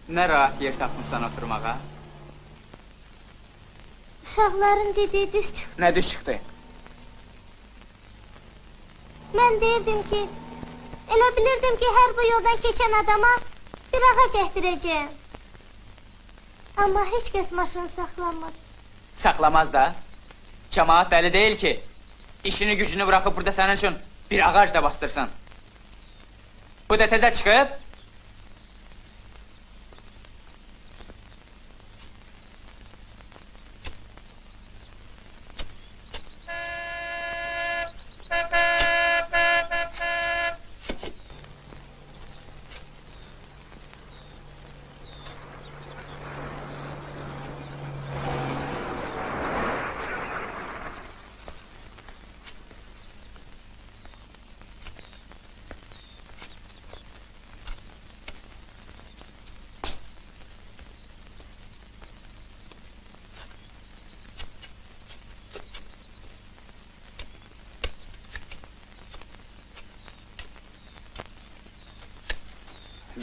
Nə rahat yer tapmışsan oturmağa? Uşaqların dediyi düz çıxdı. Nə düz çıxdı? Mən deyirdim ki, elə bilirdim ki, hər bu yoldan keçən adama bir ağac əkdirəcəyəm. Amma heç kəs maşını saxlanmadı. Saxlamaz da. Cəmaat dəli deyil ki, işini gücünü bıraxıb burada sənin üçün bir ağac da bastırsın. Bu da təzə çıxıb.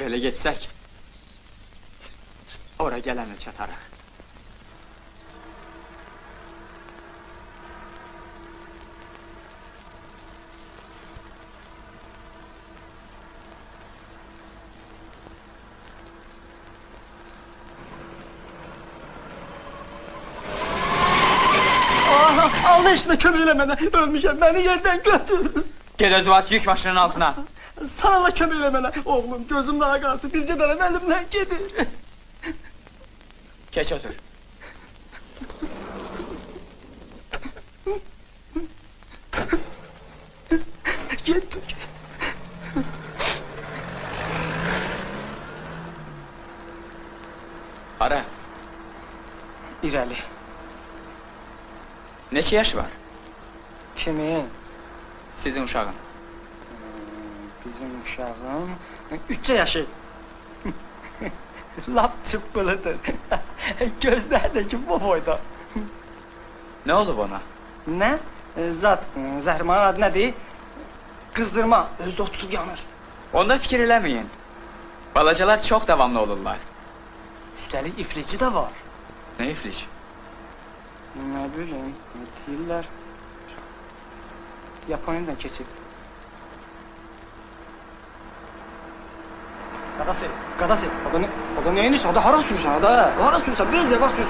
Belə getsək, ora gələnə çatarıq. Allah eşqinə kömək elə mənə, ölmüşəm, məni yerdən götür. Ged özü at yük maşının altına. Sana Allah kömək elə mənə, oğlum, gözüm daha qalsın, bircə dənəm əlimdən gedir. Keç otur. Getdik. Hara? İrəli. Neçə yaşı var? Kimin? Sizin uşağın. Bizim uşağım 3 yaşı. Lap çıppılıdır. Gözlərdəki bu boyda. Nə olub ona? Nə? Zat, zəhrimanın adı nədir? Qızdırma, özdə tutub yanır. Onda fikir eləməyin. Balacalar çox davamlı olurlar. Üstəlik iflici də var. Nə iflic? Nə bilim, deyirlər. Yaponiyadan keçib. Qadası, o da neyinirsən, o da hara sürürsən, o da? Hara sürürsən, biraz yavaş sürürsən.